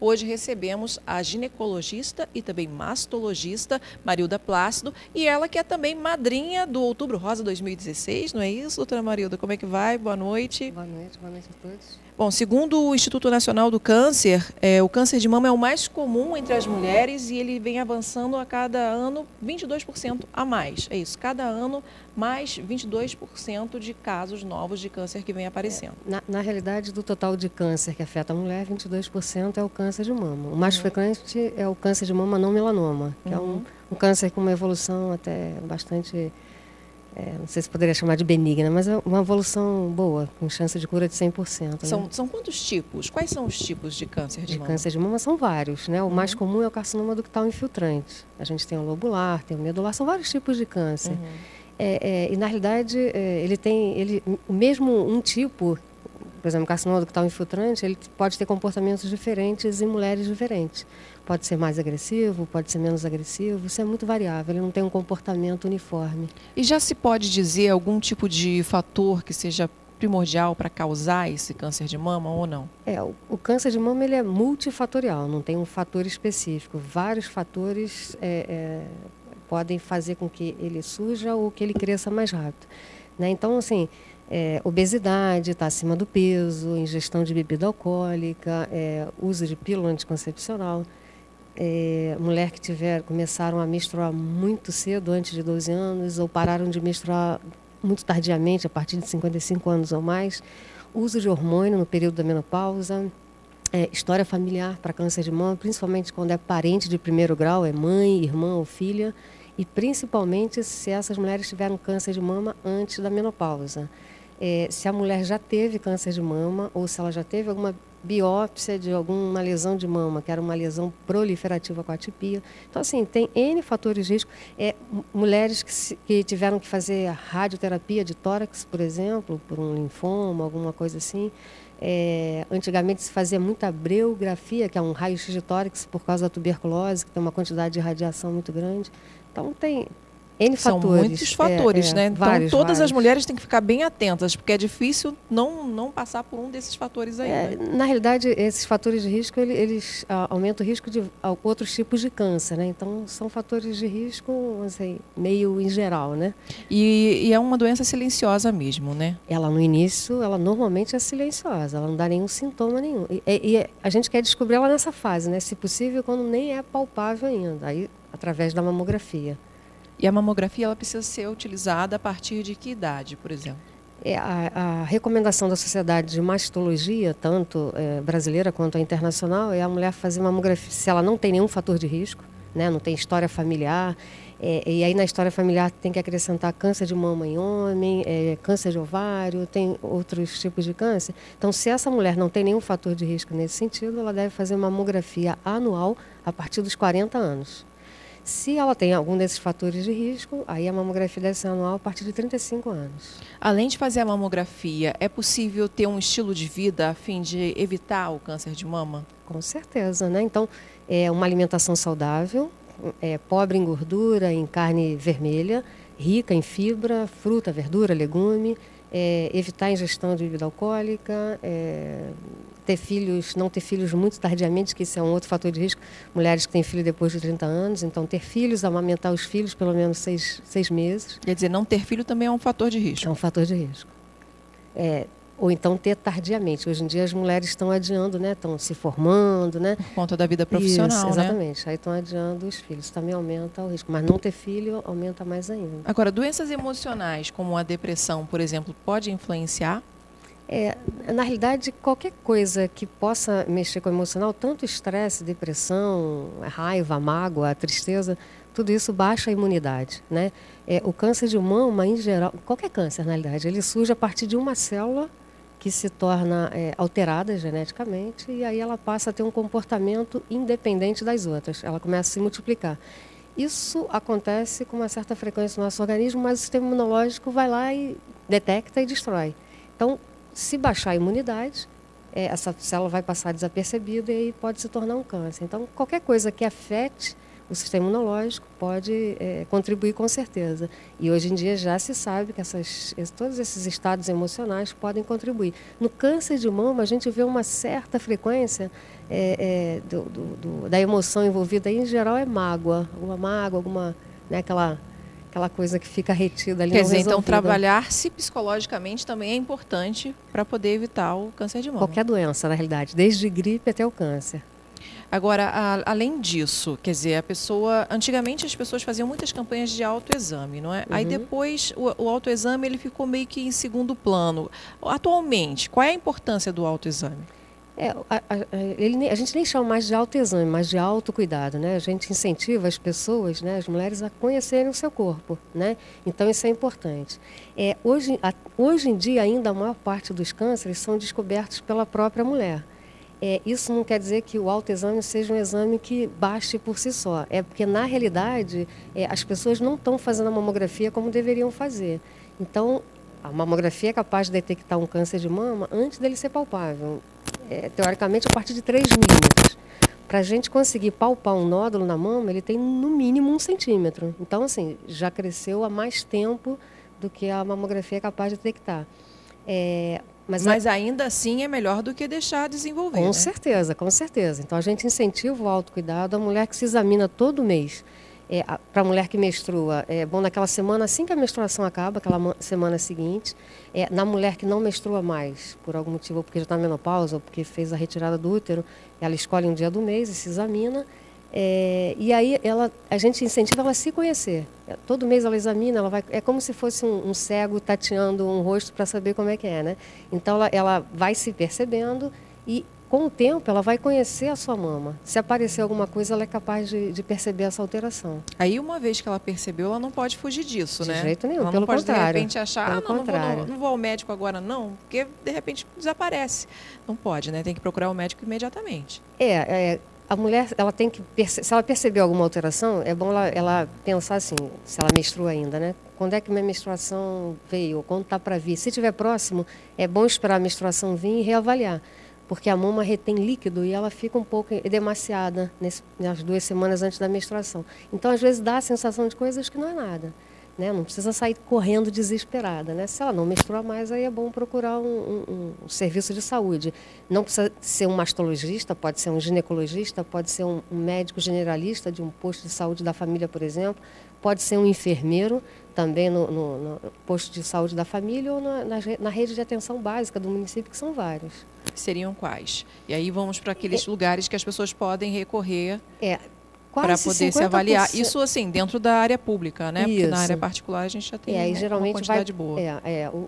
Hoje recebemos a ginecologista e também mastologista Marilda Plácido, e ela que é também madrinha do Outubro Rosa 2016, não é isso, doutora Marilda? Como é que vai? Boa noite. Boa noite a todos. Bom, segundo o Instituto Nacional do Câncer, o câncer de mama é o mais comum entre as mulheres e ele vem avançando a cada ano 22% a mais. É isso, cada ano mais 22% de casos novos de câncer que vem aparecendo. Na realidade, do total de câncer que afeta a mulher, 22% é o câncer de mama. O mais frequente é o câncer de mama não melanoma, que é um câncer com uma evolução até bastante... não sei se poderia chamar de benigna, mas é uma evolução boa, com chance de cura de 100%. São quantos tipos? Quais são os tipos de câncer de mama? Câncer de mama são vários, né? O mais comum é o carcinoma ductal infiltrante. A gente tem o lobular, tem o medular, são vários tipos de câncer. E na realidade, mesmo um tipo, por exemplo, o carcinoma ductal infiltrante, ele pode ter comportamentos diferentes em mulheres diferentes. Pode ser mais agressivo, pode ser menos agressivo, isso é muito variável, ele não tem um comportamento uniforme. E já se pode dizer algum tipo de fator que seja primordial para causar esse câncer de mama ou não? O câncer de mama ele é multifatorial, não tem um fator específico. Vários fatores podem fazer com que ele surja ou que ele cresça mais rápido, né? Então, assim, obesidade, estar acima do peso, ingestão de bebida alcoólica, uso de pílula anticoncepcional. Mulher que começaram a menstruar muito cedo, antes de 12 anos, ou pararam de menstruar muito tardiamente, a partir de 55 anos ou mais. Uso de hormônio no período da menopausa. História familiar para câncer de mama, principalmente quando é parente de primeiro grau, é mãe, irmã ou filha. E principalmente se essas mulheres tiveram câncer de mama antes da menopausa. Se a mulher já teve câncer de mama ou se ela já teve alguma biópsia de alguma lesão de mama, que era uma lesão proliferativa com atipia. Então, assim, tem N fatores de risco. Mulheres que tiveram que fazer a radioterapia de tórax, por exemplo, por um linfoma, alguma coisa assim. Antigamente se fazia muita breografia, que é um raio-x de tórax por causa da tuberculose, que tem uma quantidade de radiação muito grande. Então, tem N São fatores. Muitos fatores, né? Então, todas as mulheres têm que ficar bem atentas, porque é difícil não passar por um desses fatores aí. Na realidade, esses fatores de risco, eles aumentam o risco de outros tipos de câncer, né? Então, são fatores de risco, assim, meio em geral, né? E é uma doença silenciosa mesmo, né? Ela, no início, ela normalmente é silenciosa, ela não dá nenhum sintoma nenhum. E a gente quer descobrir ela nessa fase, né? Se possível, quando nem é palpável ainda, aí através da mamografia. E a mamografia ela precisa ser utilizada a partir de que idade, por exemplo? A recomendação da Sociedade de Mastologia, tanto brasileira quanto a internacional, é a mulher fazer mamografia se ela não tem nenhum fator de risco, né? Não tem história familiar. E aí na história familiar tem que acrescentar câncer de mama em homem, câncer de ovário, tem outros tipos de câncer. Então, se essa mulher não tem nenhum fator de risco nesse sentido, ela deve fazer mamografia anual a partir dos 40 anos. Se ela tem algum desses fatores de risco, aí a mamografia deve ser anual a partir de 35 anos. Além de fazer a mamografia, é possível ter um estilo de vida a fim de evitar o câncer de mama? Com certeza, né? Então, uma alimentação saudável, pobre em gordura, em carne vermelha, rica em fibra, fruta, verdura, legume, evitar a ingestão de bebida alcoólica, não ter filhos muito tardiamente, que isso é um outro fator de risco. Mulheres que têm filho depois de 30 anos, então ter filhos, amamentar os filhos pelo menos 6 meses. Quer dizer, não ter filho também é um fator de risco? É um fator de risco. Ou então ter tardiamente. Hoje em dia as mulheres estão adiando, né? Estão se formando, né? Por conta da vida profissional, isso, exatamente. Aí estão adiando os filhos. Também aumenta o risco. Mas não ter filho aumenta mais ainda. Agora, doenças emocionais, como a depressão, por exemplo, pode influenciar? Na realidade, qualquer coisa que possa mexer com o emocional, tanto estresse, depressão, raiva, mágoa, tristeza, tudo isso baixa a imunidade, né? O câncer de mama, em geral, qualquer câncer, na realidade, ele surge a partir de uma célula que se torna alterada geneticamente e aí ela passa a ter um comportamento independente das outras. Ela começa a se multiplicar. Isso acontece com uma certa frequência no nosso organismo, mas o sistema imunológico vai lá e detecta e destrói. Então, se baixar a imunidade, essa célula vai passar desapercebida e aí pode se tornar um câncer. Então, qualquer coisa que afete o sistema imunológico pode contribuir com certeza. E hoje em dia já se sabe que todos esses estados emocionais podem contribuir. No câncer de mama, a gente vê uma certa frequência da emoção envolvida, aí, em geral é mágoa, alguma, né, aquela coisa que fica retida ali. Quer dizer, então trabalhar-se psicologicamente também é importante para poder evitar o câncer de mama. Qualquer doença, na realidade, desde gripe até o câncer. Agora, além disso, quer dizer, antigamente as pessoas faziam muitas campanhas de autoexame, não é? Uhum. Aí depois o autoexame ele ficou meio que em segundo plano. Atualmente, qual é a importância do autoexame? A gente nem chama mais de autoexame, mas de autocuidado, né? A gente incentiva as pessoas, né, as mulheres, a conhecerem o seu corpo, né? Então isso é importante. Hoje em dia ainda a maior parte dos cânceres são descobertos pela própria mulher. Isso não quer dizer que o autoexame seja um exame que baste por si só. É porque, na realidade, as pessoas não estão fazendo a mamografia como deveriam fazer. Então, a mamografia é capaz de detectar um câncer de mama antes dele ser palpável. Teoricamente, a partir de 3 milímetros. Para a gente conseguir palpar um nódulo na mama, ele tem no mínimo 1 centímetro. Então, assim, já cresceu há mais tempo do que a mamografia é capaz de detectar. Mas ainda assim é melhor do que deixar desenvolver. Com certeza, com certeza. Então a gente incentiva o autocuidado. A mulher que se examina todo mês, para a mulher que menstrua, é bom naquela semana, assim que a menstruação acaba, aquela semana seguinte. Na mulher que não menstrua mais, por algum motivo, ou porque já está na menopausa, ou porque fez a retirada do útero, ela escolhe um dia do mês e se examina. E aí a gente incentiva ela a se conhecer. Todo mês ela examina, é como se fosse um cego tateando um rosto para saber como é que é, né? Então ela vai se percebendo e com o tempo ela vai conhecer a sua mama. Se aparecer alguma coisa, ela é capaz de perceber essa alteração. Aí uma vez que ela percebeu, ela não pode fugir disso, né? De jeito nenhum, ela pelo não pode contrário. De repente achar, não vou ao médico agora não, porque de repente desaparece. Não pode, né? Tem que procurar o médico imediatamente. A mulher, ela tem que se ela perceber alguma alteração, é bom ela pensar assim, se ela menstrua ainda, né? Quando é que minha menstruação veio? Quando está para vir? Se estiver próximo, é bom esperar a menstruação vir e reavaliar, porque a mama retém líquido e ela fica um pouco edemaciada nas 2 semanas antes da menstruação. Então, às vezes, dá a sensação de coisas que não é nada. Né? Não precisa sair correndo desesperada. Né? Se ela não menstrua mais, aí é bom procurar um serviço de saúde. Não precisa ser um mastologista, pode ser um ginecologista, pode ser um médico generalista de um posto de saúde da família, por exemplo, pode ser um enfermeiro também no posto de saúde da família ou na rede de atenção básica do município, que são vários. Seriam quais? E aí vamos para aqueles lugares que as pessoas podem recorrer para poder se avaliar. Isso, assim, dentro da área pública, né? Porque na área particular a gente já tem uma quantidade boa.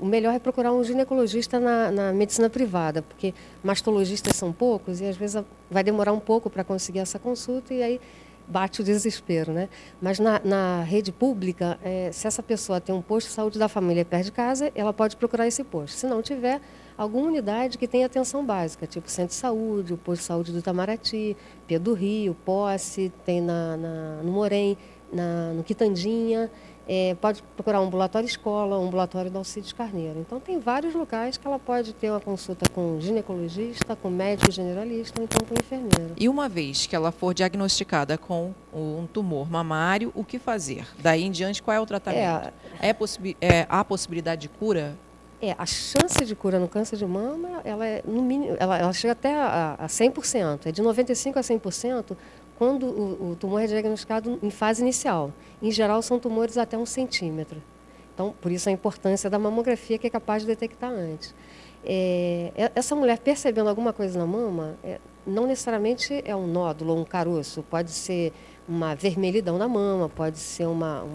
O melhor é procurar um ginecologista na medicina privada, porque mastologistas são poucos e às vezes vai demorar um pouco para conseguir essa consulta e aí bate o desespero, né? Mas na rede pública, se essa pessoa tem um posto de saúde da família perto de casa, ela pode procurar esse posto. Se não tiver, alguma unidade que tem atenção básica, tipo centro de saúde, o posto de saúde do Itamaraty, Pedro do Rio, Posse, tem no Morém, no Quitandinha, pode procurar um ambulatório escola, um ambulatório do Alcides Carneiro. Então, tem vários locais que ela pode ter uma consulta com ginecologista, com médico generalista ou então com enfermeira. E uma vez que ela for diagnosticada com um tumor mamário, o que fazer? Daí em diante, qual é o tratamento? Há possibilidade de cura? A chance de cura no câncer de mama, no mínimo, ela chega até a 100%. É de 95% a 100% quando o tumor é diagnosticado em fase inicial. Em geral, são tumores até 1 centímetro. Então, por isso a importância da mamografia, que é capaz de detectar antes. Essa mulher percebendo alguma coisa na mama, não necessariamente é um nódulo ou um caroço. Pode ser uma vermelhidão na mama, pode ser uma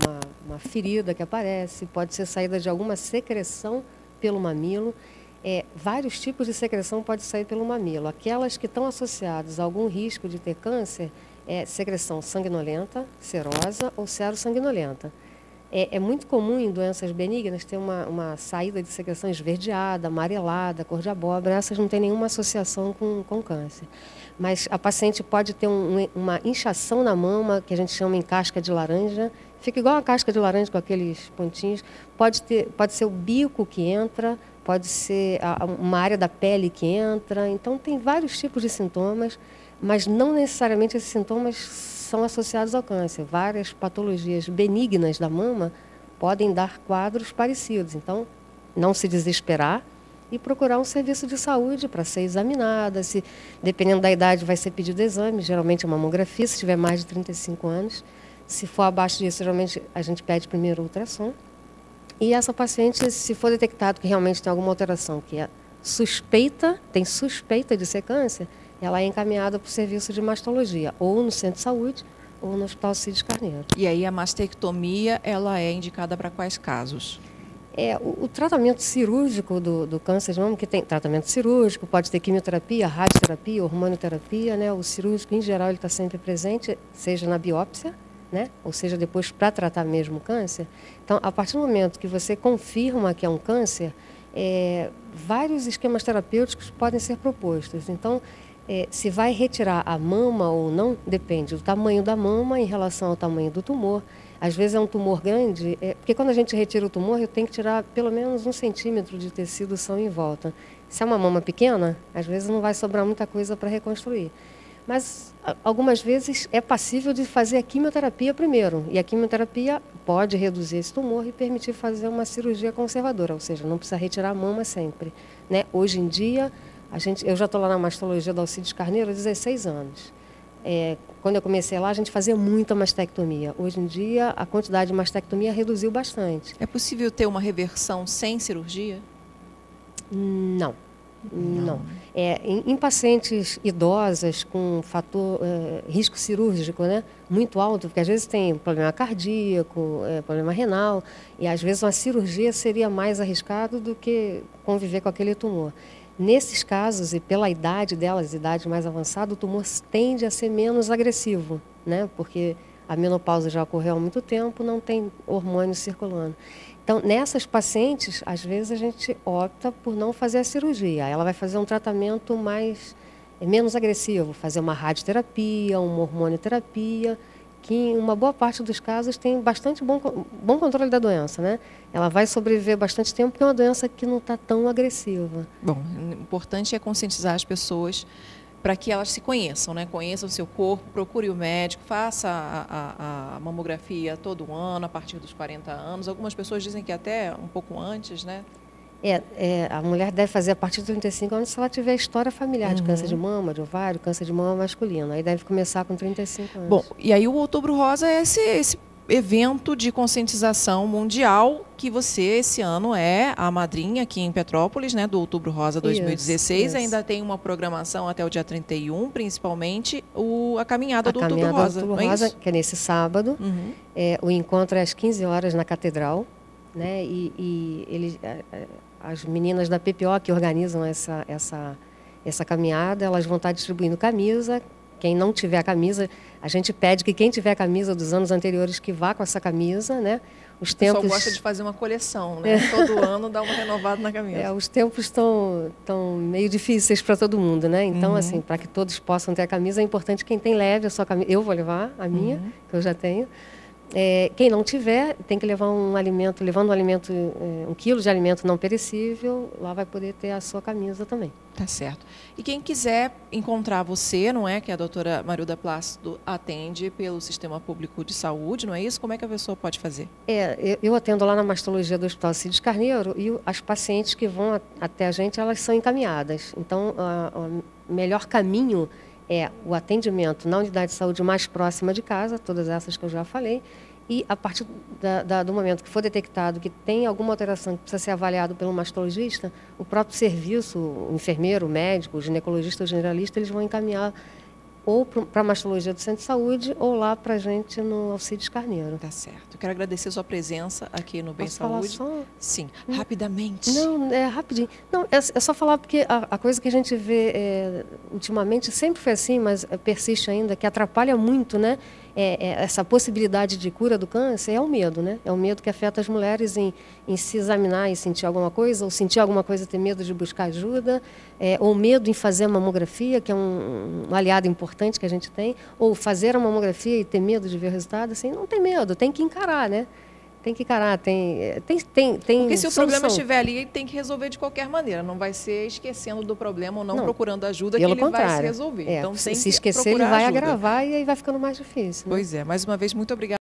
ferida que aparece, pode ser saída de alguma secreção pelo mamilo. Vários tipos de secreção podem sair pelo mamilo. Aquelas que estão associadas a algum risco de ter câncer, secreção sanguinolenta, serosa ou serossanguinolenta. É muito comum em doenças benignas ter uma saída de secreção esverdeada, amarelada, cor de abóbora. Essas não têm nenhuma associação com câncer. Mas a paciente pode ter uma inchação na mama, que a gente chama em casca de laranja. Fica igual a casca de laranja com aqueles pontinhos. Pode ser o bico que entra, pode ser uma área da pele que entra. Então, tem vários tipos de sintomas, mas não necessariamente esses sintomas são associados ao câncer. Várias patologias benignas da mama podem dar quadros parecidos. Então, não se desesperar e procurar um serviço de saúde para ser examinada. Se, dependendo da idade, vai ser pedido exame, geralmente é mamografia, se tiver mais de 35 anos. Se for abaixo disso, geralmente a gente pede primeiro ultrassom. E essa paciente, se for detectado que realmente tem alguma alteração, que é suspeita, tem suspeita de ser câncer, ela é encaminhada para o serviço de mastologia, ou no centro de saúde, ou no Hospital Alcides Carneiro. E aí a mastectomia, ela é indicada para quais casos? O tratamento cirúrgico do câncer de mama, que tem tratamento cirúrgico, pode ter quimioterapia, radioterapia, hormonioterapia, né? O cirúrgico, em geral, ele está sempre presente, seja na biópsia, né? Ou seja, depois para tratar mesmo o câncer. Então, a partir do momento que você confirma que é um câncer, vários esquemas terapêuticos podem ser propostos. Então, se vai retirar a mama ou não, depende do tamanho da mama em relação ao tamanho do tumor. Às vezes é um tumor grande, porque quando a gente retira o tumor, eu tenho que tirar pelo menos 1 centímetro de tecido são em volta. Se é uma mama pequena, às vezes não vai sobrar muita coisa para reconstruir. Mas algumas vezes é passível de fazer a quimioterapia primeiro. E a quimioterapia pode reduzir esse tumor e permitir fazer uma cirurgia conservadora, ou seja, não precisa retirar a mama sempre, né? Hoje em dia, eu já estou lá na mastologia da Alcides Carneiro há 16 anos. Quando eu comecei lá, a gente fazia muita mastectomia. Hoje em dia, a quantidade de mastectomia reduziu bastante. É possível ter uma reversão sem cirurgia? Não. Em pacientes idosas com risco cirúrgico, né, muito alto, porque às vezes tem problema cardíaco, problema renal, e às vezes uma cirurgia seria mais arriscado do que conviver com aquele tumor. Nesses casos, e pela idade delas, idade mais avançada, o tumor tende a ser menos agressivo, né? Porque a menopausa já ocorreu há muito tempo, não tem hormônio circulando. Então, nessas pacientes, às vezes a gente opta por não fazer a cirurgia. Ela vai fazer um tratamento menos agressivo, fazer uma radioterapia, uma hormonioterapia, que em uma boa parte dos casos tem bastante bom controle da doença, né? Ela vai sobreviver bastante tempo porque é uma doença que não está tão agressiva. Bom, o importante é conscientizar as pessoas para que elas se conheçam, né? Conheçam o seu corpo, procure o médico, faça a mamografia todo ano, a partir dos 40 anos. Algumas pessoas dizem que até um pouco antes, né? A mulher deve fazer a partir dos 35 anos se ela tiver história familiar de câncer de mama, de ovário, câncer de mama masculino. Aí deve começar com 35 anos. Bom, e aí o Outubro Rosa é esse evento de conscientização mundial que você, esse ano, é a madrinha aqui em Petrópolis, né, do Outubro Rosa 2016. Isso. Ainda tem uma programação até o dia 31, principalmente a caminhada do Outubro Rosa. Outubro Rosa, que é nesse sábado. O encontro é às 15 horas na Catedral, né, as meninas da PPO que organizam essa caminhada, elas vão estar distribuindo camisa. Quem não tiver a camisa, a gente pede que quem tiver a camisa dos anos anteriores que vá com essa camisa, né? O pessoal gosta de fazer uma coleção, né? Todo ano dá uma renovada na camisa. Os tempos estão meio difíceis para todo mundo, né? Então, assim, para que todos possam ter a camisa, é importante que quem tem leve a sua camisa. Eu vou levar a minha, que eu já tenho. Quem não tiver, tem que levar um alimento, levando um alimento, 1 quilo de alimento não perecível, lá vai poder ter a sua camisa também. Tá certo. E quem quiser encontrar você, não é, que a doutora Marilda Plácido atende pelo Sistema Público de Saúde, não é isso? Como é que a pessoa pode fazer? Eu atendo lá na mastologia do Hospital Alcides Carneiro e as pacientes que vão até a gente, elas são encaminhadas. Então, o melhor caminho é o atendimento na unidade de saúde mais próxima de casa, todas essas que eu já falei, e a partir do momento que for detectado que tem alguma alteração que precisa ser avaliado pelo mastologista, o próprio serviço, o enfermeiro, o médico, o ginecologista, o generalista, eles vão encaminhar ou para a mastologia do centro de saúde ou lá para a gente no Alcides Carneiro. Tá certo. Eu quero agradecer a sua presença aqui no Bem Posso Saúde. Falar só? Sim, rapidamente. Não, rapidinho. Não, é só falar porque a coisa que a gente vê ultimamente sempre foi assim, mas persiste ainda, que atrapalha muito, né? Essa possibilidade de cura do câncer é o medo, né? É o medo que afeta as mulheres em se examinar e sentir alguma coisa, ou sentir alguma coisa, ter medo de buscar ajuda, ou medo em fazer a mamografia, que é um aliado importante que a gente tem, ou fazer a mamografia e ter medo de ver o resultado, assim, não tem medo, tem que encarar, né? Tem que encarar, tem Porque se o problema solução. estiver ali, ele tem que resolver de qualquer maneira. Não vai ser esquecendo do problema ou não procurando ajuda que Pelo ele vai se contrário. resolver. Então, tem Se que esquecer, ele procurar vai ajuda. agravar e aí vai ficando mais difícil. Né? Pois é. Mais uma vez, muito obrigada.